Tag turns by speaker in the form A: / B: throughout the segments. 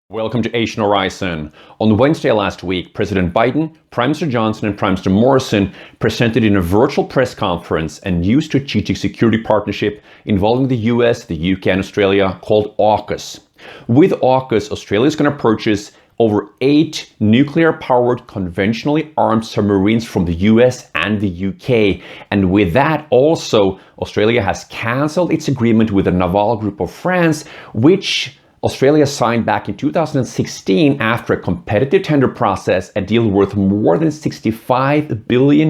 A: Welcome to Asian Horizon. On Wednesday last week, President Biden, Prime Minister Johnson and Prime Minister Morrison presented in a virtual press conference a new strategic security partnership involving the US, the UK and Australia called AUKUS. With AUKUS, Australia is going to purchase over 8 nuclear-powered conventionally armed submarines from the US and the UK. And with that also, Australia has cancelled its agreement with the Naval Group of France, which Australia signed back in 2016 after a competitive tender process, a deal worth more than $65 billion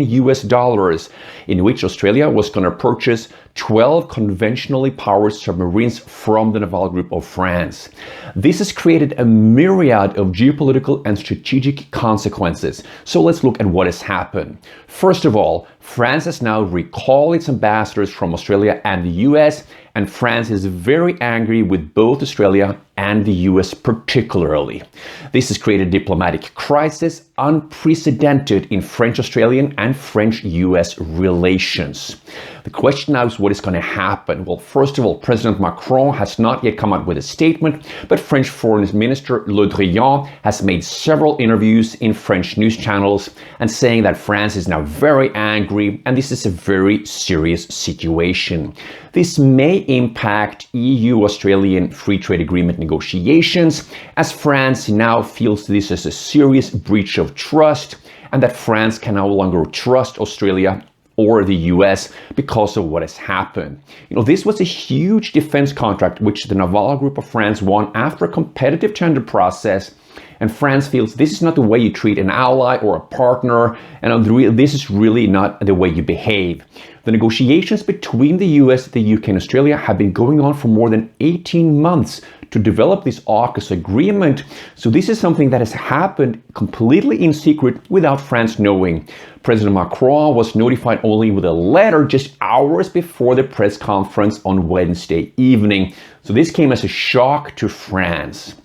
A: in which Australia was going to purchase 12 conventionally powered submarines from the Naval Group of France. This has created a myriad of geopolitical and strategic consequences. So let's look at what has happened. First of all, France has now recalled its ambassadors from Australia and the US, and France is very angry with both Australia and the US particularly. This has created a diplomatic crisis unprecedented in French-Australian and French-US relations. The question now is what is going to happen? Well, first of all, President Macron has not yet come out with a statement, but French Foreign Minister Le Drian has made several interviews in French news channels and saying that France is now very angry and this is a very serious situation. This may impact EU-Australian free trade agreement negotiations, as France now feels this as a serious breach of trust and that France can no longer trust Australia or the US because of what has happened. This was a huge defense contract which the Naval Group of France won after a competitive tender process, and France feels this is not the way you treat an ally or a partner, and this is really not the way you behave. The negotiations between the US, the UK and Australia have been going on for more than 18 months to develop this AUKUS agreement. So this is something that has happened completely in secret without France knowing. President Macron was notified only with a letter just hours before the press conference on Wednesday evening. So this came as a shock to France.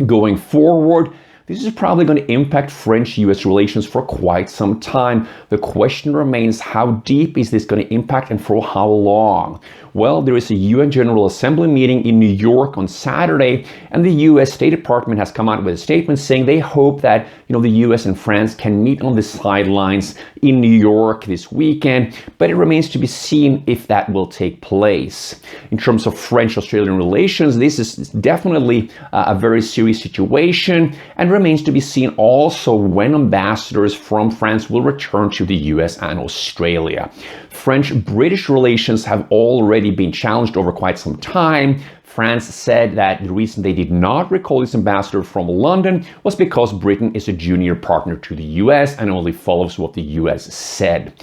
A: Going forward, this is probably going to impact French-US relations for quite some time. The question remains, how deep is this going to impact and for how long? Well, there is a UN General Assembly meeting in New York on Saturday, and the US State Department has come out with a statement saying they hope that the US and France can meet on the sidelines in New York this weekend, but it remains to be seen if that will take place. In terms of French-Australian relations, this is definitely a very serious situation and remains to be seen also when ambassadors from France will return to the US and Australia. French-British relations have already been challenged over quite some time. France said that the reason they did not recall its ambassador from London was because Britain is a junior partner to the US and only follows what the US said.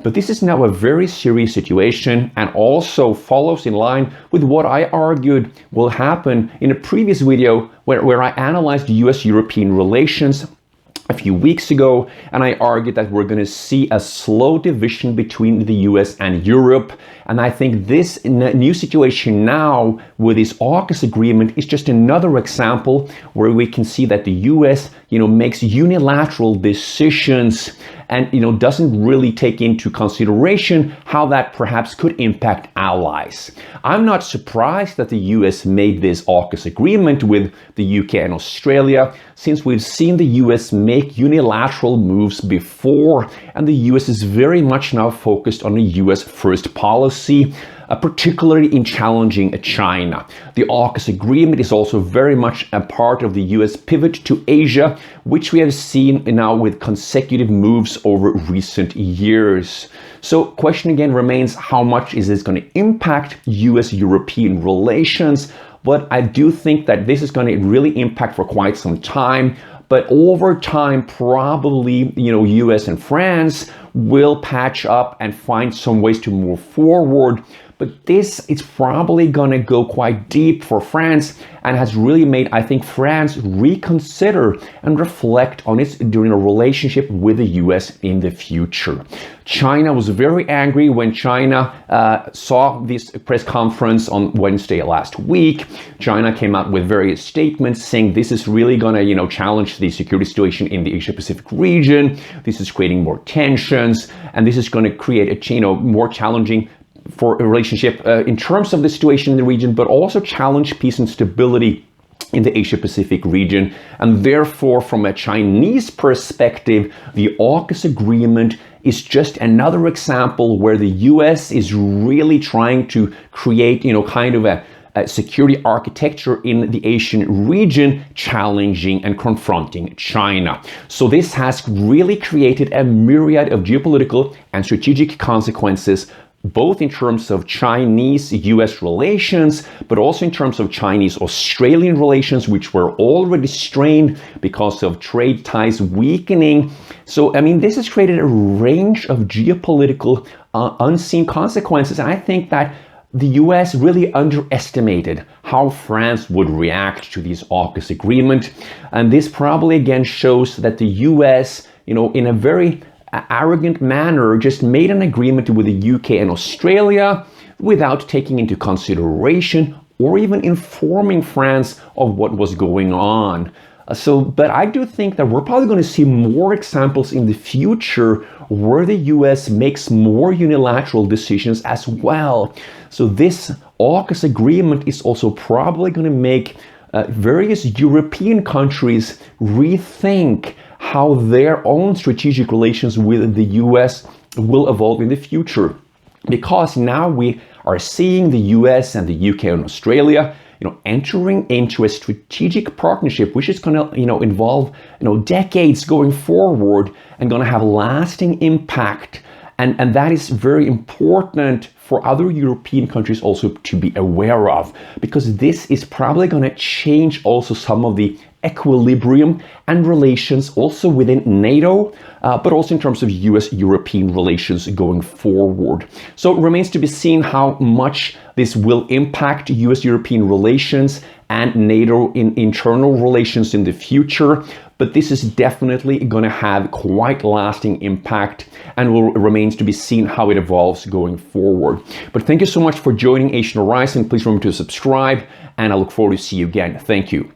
A: But this is now a very serious situation and also follows in line with what I argued will happen in a previous video where I analyzed US-European relations a few weeks ago, and I argued that we're going to see a slow division between the US and Europe. And I think this new situation now with this AUKUS agreement is just another example where we can see that the US, makes unilateral decisions and, doesn't really take into consideration how that perhaps could impact allies. I'm not surprised that the US made this AUKUS agreement with the UK and Australia, since we've seen the US make unilateral moves before, and the US is very much now focused on a US first policy, particularly in challenging China. The AUKUS agreement is also very much a part of the US pivot to Asia, which we have seen now with consecutive moves over recent years. So question again remains, how much is this going to impact US-European relations? But I do think that this is going to really impact for quite some time. But over time, probably, US and France will patch up and find some ways to move forward. But this is probably going to go quite deep for France and has really made, I think, France reconsider and reflect on its during a relationship with the US in the future. China was very angry when China saw this press conference on Wednesday last week. China came out with various statements saying this is really going to, challenge the security situation in the Asia-Pacific region. This is creating more tensions, and this is going to create a, more challenging for a relationship in terms of the situation in the region, but also challenge peace and stability in the Asia-Pacific region. And therefore, from a Chinese perspective, the AUKUS agreement is just another example where the US is really trying to create, kind of a security architecture in the Asian region, challenging and confronting China. So this has really created a myriad of geopolitical and strategic consequences, both in terms of Chinese-US relations, but also in terms of Chinese-Australian relations, which were already strained because of trade ties weakening. So, this has created a range of geopolitical unseen consequences. And I think that the US really underestimated how France would react to this AUKUS agreement. And this probably again shows that the US, in a very arrogant manner, just made an agreement with the UK and Australia without taking into consideration or even informing France of what was going on. But I do think that we're probably going to see more examples in the future where the US makes more unilateral decisions as well. So this AUKUS agreement is also probably going to make various European countries rethink how their own strategic relations with the US will evolve in the future. Because now we are seeing the US and the UK and Australia entering into a strategic partnership, which is going to, involve, decades going forward and going to have lasting impact. And that is very important for other European countries also to be aware of, because this is probably going to change also some of the equilibrium and relations also within NATO, but also in terms of US-European relations going forward. So it remains to be seen how much this will impact US-European relations and NATO in internal relations in the future. But this is definitely going to have quite lasting impact, and remains to be seen how it evolves going forward. But thank you so much for joining Asian Horizon. Please remember to subscribe, and I look forward to see you again. Thank you.